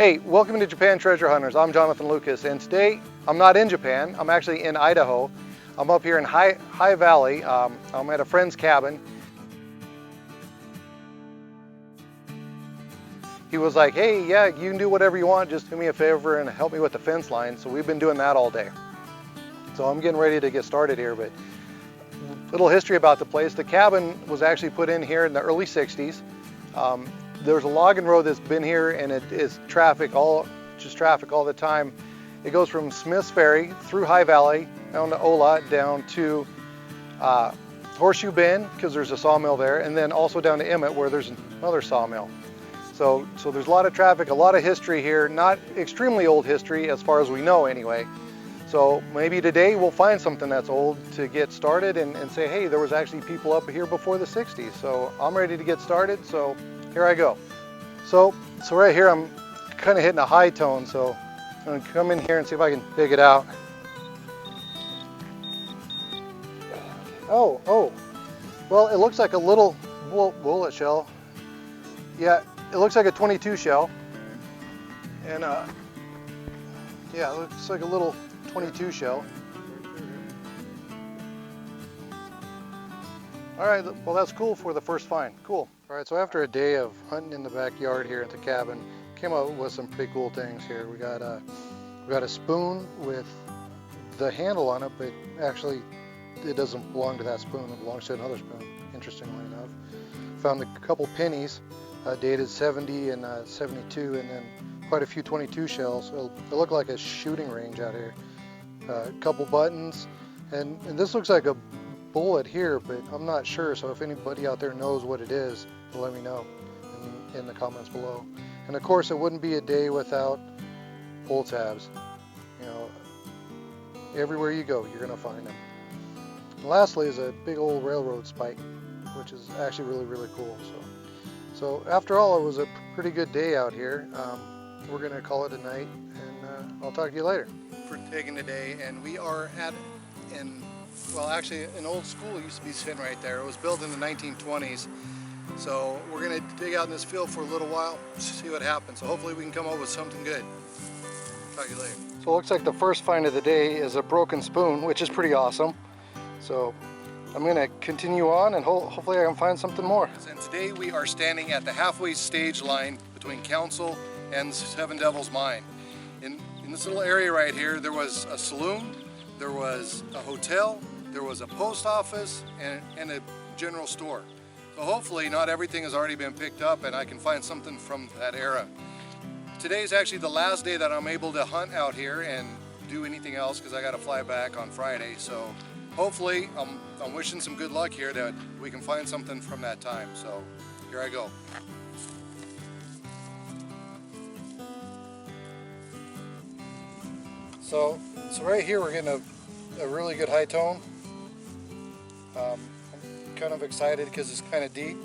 Hey, welcome to Japan Treasure Hunters. I'm Jonathan Lucas, and today I'm not in Japan. I'm actually in Idaho. I'm up here in High Valley. I'm at a friend's cabin. He was like, hey, yeah, you can do whatever you want. Just do me a favor and help me with the fence line. So we've been doing that all day. So I'm getting ready to get started here, but little history about the place. The cabin was actually put in here in the early 60s. There's a logging road that's been here, and it is traffic all the time. It goes from Smith's Ferry through High Valley down to Ola, down to Horseshoe Bend, because there's a sawmill there, and then also down to Emmett, where there's another sawmill. So there's a lot of traffic, a lot of history here, not extremely old history as far as we know anyway. So maybe today we'll find something that's old to get started and say, hey, there was actually people up here before the 60s. So I'm ready to get started, so here I go. So right here I'm kind of hitting a high tone, so I'm going to come in here and see if I can dig it out. Oh, well, it looks like a little bullet shell. Yeah, it looks like a 22 shell. And yeah, it looks like a little 22 shell. All right, well, that's cool for the first find. Cool. All right, so after a day of hunting in the backyard here at the cabin, came up with some pretty cool things here. We got a spoon with the handle on it, but actually it doesn't belong to that spoon. It belongs to another spoon, interestingly enough. Found a couple pennies, dated 70 and 72, and then quite a few 22 shells. So it looked like a shooting range out here. A couple buttons, and this looks like a bullet here, but I'm not sure, so if anybody out there knows what it is, let me know in the comments below. And of course, it wouldn't be a day without pull tabs. You know, everywhere you go, you're gonna find them. And lastly is a big old railroad spike, which is actually really cool. So after all, it was a pretty good day out here. We're gonna call it a night, and I'll talk to you later. For taking today, and we are at well, actually an old school used to be sitting right there. It was built in the 1920s. So we're gonna dig out in this field for a little while, see what happens. So hopefully we can come up with something good. Talk to you later. So it looks like the first find of the day is a broken spoon, which is pretty awesome. So I'm gonna continue on, and hopefully I can find something more. And today we are standing at the halfway stage line between Council and Seven Devils Mine. In this little area right here, there was a saloon, there was a hotel, there was a post office, and a general store. So hopefully not everything has already been picked up, and I can find something from that era. Today is actually the last day that I'm able to hunt out here and do anything else, because I got to fly back on Friday. So hopefully I'm wishing some good luck here that we can find something from that time. So here I go. So right here we're getting a really good high tone. I'm kind of excited because it's kind of deep.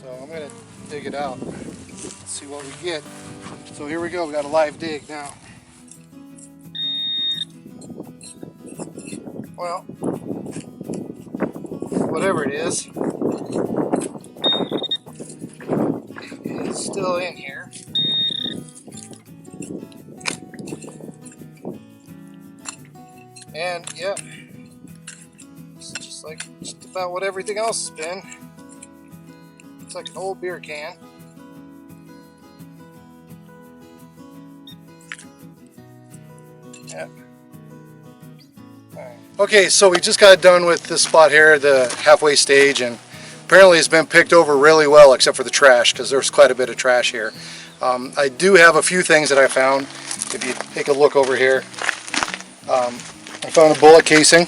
So I'm going to dig it out. Let's see what we get. So here we go, we got a live dig now. Well, whatever it is still in here. And yeah, it's just like just about what everything else has been. It's like an old beer can. Yeah. Right. Okay, so we just got done with this spot here, the halfway stage, and apparently it's been picked over really well, except for the trash, because there's quite a bit of trash here. I do have a few things that I found. If you take a look over here, I found a bullet casing.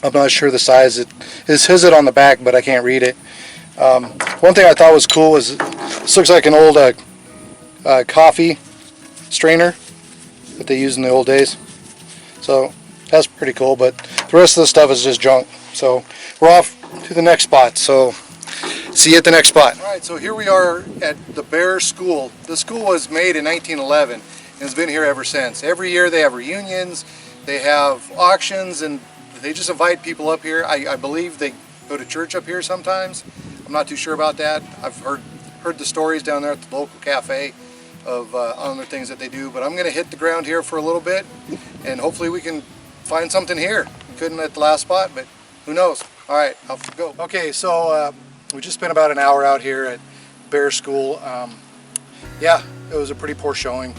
I'm not sure the size. It says it on the back, but I can't read it. One thing I thought was cool is this looks like an old coffee strainer that they used in the old days. So that's pretty cool, but the rest of the stuff is just junk. So we're off to the next spot. So see you at the next spot. All right, so here we are at the Bear School. The school was made in 1911 and has been here ever since. Every year they have reunions, they have auctions, and they just invite people up here. I believe they go to church up here sometimes. I'm not too sure about that. I've heard heard the stories down there at the local cafe of other things that they do, but I'm gonna hit the ground here for a little bit and hopefully we can find something here. Couldn't at the last spot, but who knows. All right, off we go. Okay, so we just spent about an hour out here at bear school. Yeah, it was a pretty poor showing.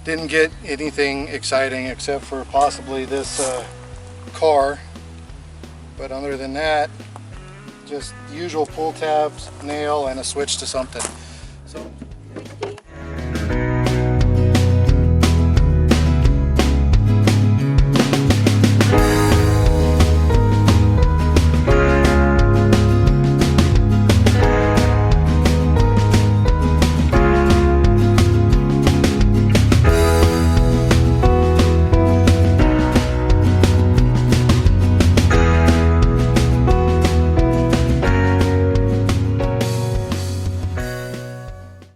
Didn't get anything exciting except for possibly this car, but other than that, just the usual pull tabs, nail, and a switch to something. So